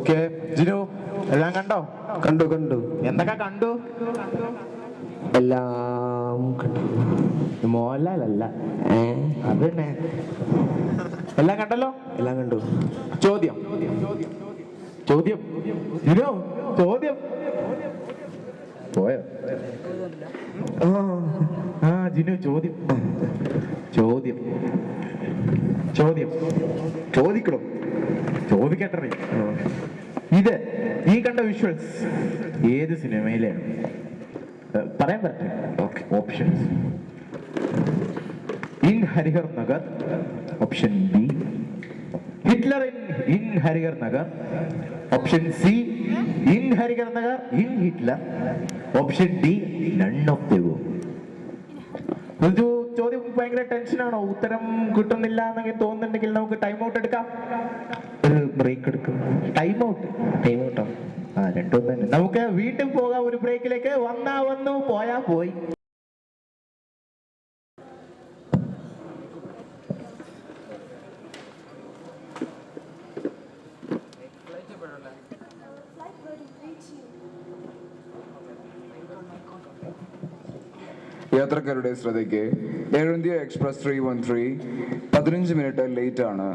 Okay Jinu, എല്ലാം കണ്ടോ? കണ്ടു കണ്ടു. എന്തൊക്കെ കണ്ടു? എല്ലാം കണ്ടു. മോഹൻലാലല്ല അത് തന്നെ. എല്ലാം കണ്ടല്ലോ? എല്ലാം കണ്ടു. ചോദ്യം ചോദ്യം ജിനു, ചോദ്യം പോയോ? ആ ജിനു, ചോദ്യം ചോദ്യം ചോദ്യം ചോദിക്കണോ? ചോദിക്കട്ടെ. ഇത് നീ കണ്ട വിഷ്വൽസ് ഏത് സിനിമയിലാണ്? പറയാൻ പറ്റേ? Okay, options: in Harihar Nagar, option B Hitler in Harihar Nagar, option C in Harihar Nagar in Hitler, option D none of the above. ഒരു ചോദ്യം ഭയങ്കര ടെൻഷനാണോ? ഉത്തരം കിട്ടുന്നില്ല എന്നൊക്കെ തോന്നുന്നുണ്ടെങ്കിൽ നമുക്ക് ടൈം ഔട്ട് എടുക്കാം. ഒരു ബ്രേക്ക് എടുക്കും. ടൈം ഔട്ടോ? ആ, രണ്ടും തന്നെ. നമുക്ക് വീട്ടിൽ പോകാം. ഒരു ബ്രേക്കിലേക്ക്. വന്നാ വന്നു, പോയാ പോയി. യാത്രക്കാരുടെ ശ്രദ്ധയ്ക്ക് air India express 313 15 minute late ആണ്.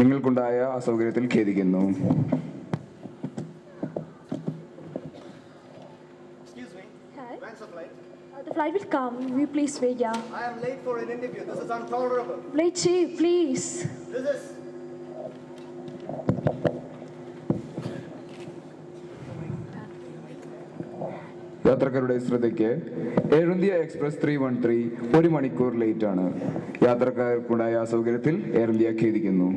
നിങ്ങൾക്കുണ്ടായ അസൗകര്യത്തിൽ ഖേദിക്കുന്നു. Excuse me. Hi. When's the flight? The flight will come. Will you please wait, yeah? I am late for an interview. This is intolerable. Wait, chief, please. This is... യാത്രക്കാരുടെ ശ്രദ്ധയ്ക്ക് air India express 313 1 മണിക്കൂർ late ആണ്. യാത്രക്കാർക്കുണ്ടായ അസൗകര്യത്തിൽ air India ഖേദിക്കുന്നു.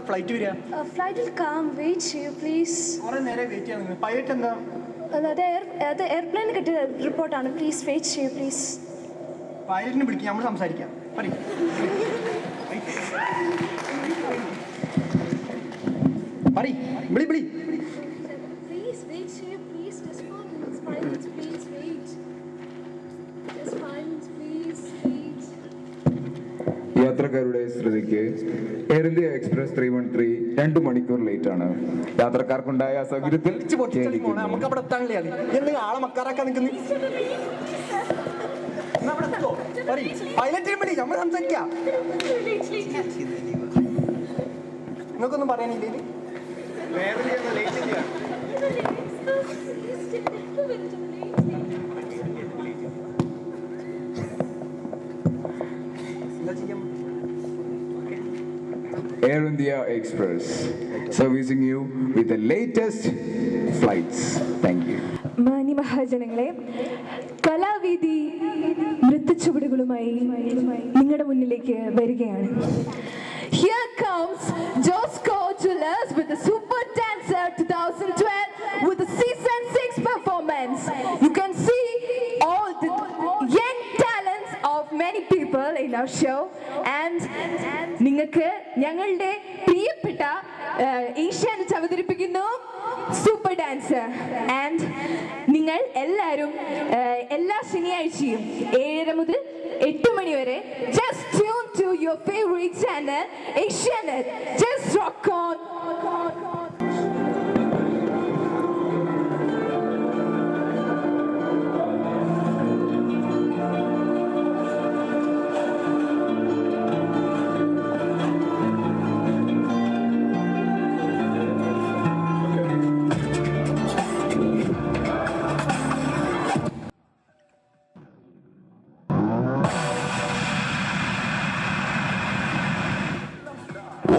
Flight വരിക? Flight will come. Wait, chief, please. കുറെ നേരം wait ചെയ്യാൻ. Pilot എന്താ? The airplane കിട്ടിയ റിപ്പോർട്ടാണ്. പ്ലീസ് വെയിറ്റ് ചെയ്യൂ, പ്ലീസ്. പൈലറ്റിനെ വിളിക്കുക, നമ്മൾ സംസാരിക്കാം. പറയും. വിളി വിളി. Please wait, chief, please. Just 5 minutes, 5 minutes, please wait. Just 5 minutes, please wait. യാത്രക്കാരുടെ ശ്രദ്ധയ്ക്ക് എയർ ഇന്ത്യ എക്സ്പ്രസ് 313 2 മണിക്കൂർ ലേറ്റ് ആണ്. യാത്രക്കാർക്കുണ്ടായ അസൗകര്യത്തിൽ ഖേദിക്കുന്നു. നമുക്ക് അവിടെ എത്താനില്ലേ? എന്തെങ്കിലും ആളെ മക്കാറാക്കാൻ നിൽക്കുന്നു. പൈലറ്റിനെ വിളി, നമ്മൾ സംസാരിക്കാം. നിങ്ങൾക്കൊന്നും പറയാനില്ലേ? Air India Express servicing you with the latest flights. Thank you. മാന്യ മഹാജനങ്ങളെ, കലാവേദി നൃത്തച്ചുവടുകളുമായി നിങ്ങളുടെ മുന്നിലേക്ക് വരികയാണ്. Here comes Josco Julas with the Super Dancer 2012 with the season 6 performance. You can see all the young talents of many people in our show, and നിങ്ങൾക്ക് ഞങ്ങളുടെ പ്രിയപ്പെട്ട ഏഷ്യാനെറ്റ് അവതരിപ്പിക്കുന്നു super dancer. And നിങ്ങൾ എല്ലാവരും എല്ലാ ശനിയാഴ്ചയും 7 മുതൽ 8 മണി വരെ just tune to your favorite channel Asianet. Just rock on.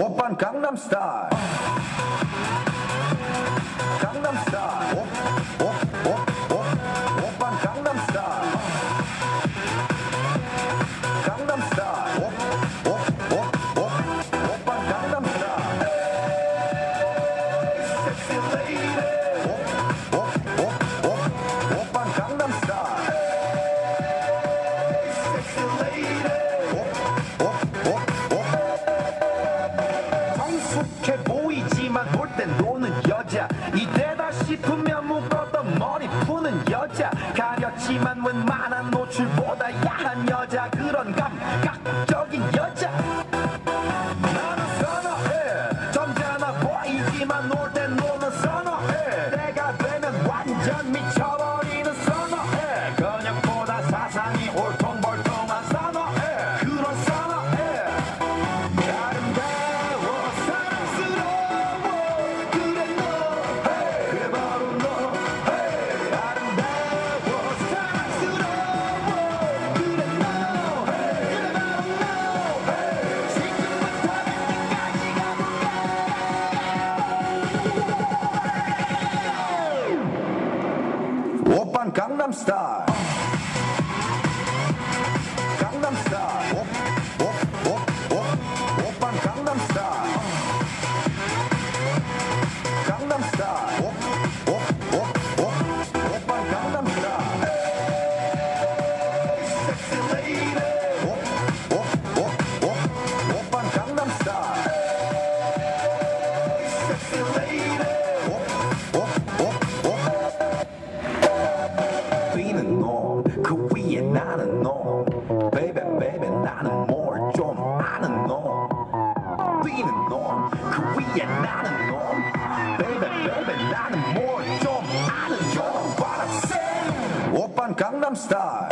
Oppan Gangnam Style. Gangnam Style. Oppan Gangnam Style. Gangnam Style. Oppan Gangnam Style. Sexy lady. Oppan Gangnam Style. sexy lady. 성숙해 보이지만 놀 땐 노는 여자. 이때다 싶으면 묶었던 머리 푸는 여자. 가렸지만 웬만한 노출보다 야한 여자. 그런 감각적인 여자 나는 선호해. 점잖아 보이지만 놀 땐 노는 선호해. 내가 되면 완전 미쳐버리는 선호해. 근육보다 사상이 올통벌통한 선호해. 그런 선호해. 아름다워 사랑스러워 그래 너 hey. 그래 바로 너 hey. 아름다워 사랑스러워 그래 너 hey. 그래 바로 너 hey. 지금부터 끝까지 가볼까. 오빤 강남스타일 강남스타일 오빤 강남스타일 강남스타일 오빤 강남스타일 섹시 레이디 오빤 강남스타일 섹시 레이디 뛰는 놈그 위에 나는 놈 Baby baby 나는 뭘 좀 아는 놈 뛰는 놈그 위에 나는 놈 Baby baby 나는 뭘 좀 아는 놈 What I'm saying 오빤 강남스타일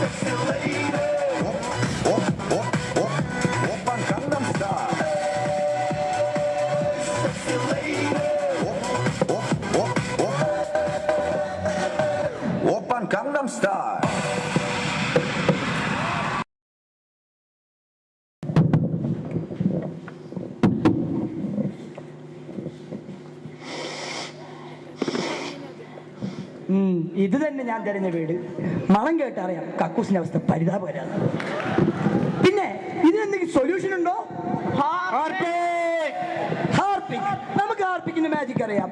Sexy lady 오빤 강남스타일 Sexy lady 오빤 강남스타일 ഇത് തന്നെ ഞാൻ തിരഞ്ഞ വീട്. മണം കേട്ടറിയാം കക്കൂസിന്റെ അവസ്ഥ പരിതാപകരാണ്. പിന്നെ ഇതിനെന്തെങ്കിലും solution ഉണ്ടോ? Harpic. നമുക്ക് ഹാർപ്പിക്കിന്റെ magic അറിയാം.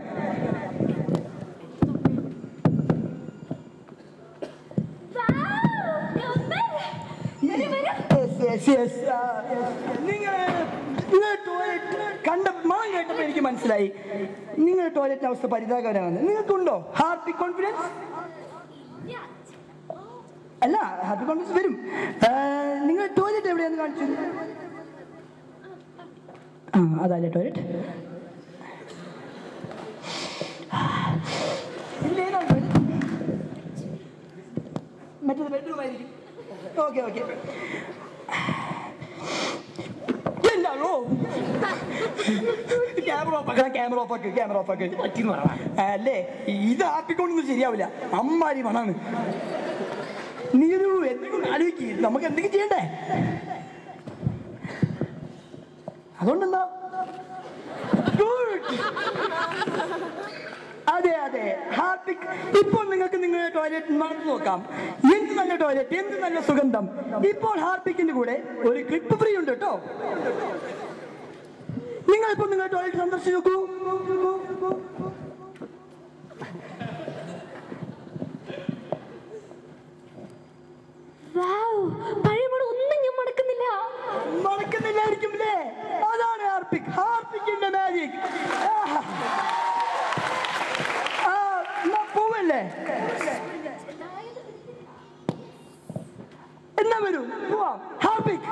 നിങ്ങൾ ടോയ്ലറ്റ് കണ്ട മണം കേട്ടപ്പോൾ എനിക്ക് മനസ്സിലായി നിങ്ങളുടെ ടോയ്ലറ്റിന്റെ അവസ്ഥ പരിതാപകരമാണ്. നിങ്ങൾക്കുണ്ടോ ഹാർപ്പിക് കോൺഫിഡൻസ്? അല്ല, ഹാർപ്പിക് കോൺഫിഡൻസ് വരും. നിങ്ങൾ ടോയ്ലറ്റ് എവിടെയാന്ന് കാണിച്ചു? അതല്ലേ ടോയ്ലറ്റ്? മറ്റേത് ബെഡ്റൂം ആയിരിക്കും. Okay okay. എന്താണോ ക്യാമറ ഓഫ് അല്ലേ? ഇത് ആപ്പിക്കൊണ്ടൊന്നും ശരിയാവില്ല. അമ്മാരി മണാണ്. നീ ഒരു എന്തെങ്കിലും ആലോചിക്ക്. നമുക്ക് എന്തെങ്കിലും ചെയ്യണ്ടേ? അതുകൊണ്ടെന്താ? അതെ അതെ, ഹാർപ്പിക്. ഇപ്പോൾ നിങ്ങൾക്ക് നിങ്ങളുടെ ടോയ്ലറ്റ് നടന്നു നോക്കാം. എന്ത് നല്ല ടോയ്ലറ്റ്, എന്ത് നല്ല സുഗന്ധം. ഇപ്പോൾ ഹാർപ്പിക്കിന്റെ കൂടെ ഒരു ക്ലിപ്പ് ഫ്രീ ഉണ്ട് കേട്ടോ. നിങ്ങളിപ്പോ നിങ്ങളുടെ ടോയ്ലറ്റ് സന്ദർശിച്ചു നോക്കൂ. ഒന്നും ഞാൻ മടക്കുന്നില്ലായിരിക്കും അല്ലേ? അതാണ് ഹാർപ്പിക്. ഹാർപ്പിക്കിന്റെ മാജിക്. പോവല്ലേ? എന്നാ വരൂ പോവാം. ഹാർപ്പിക്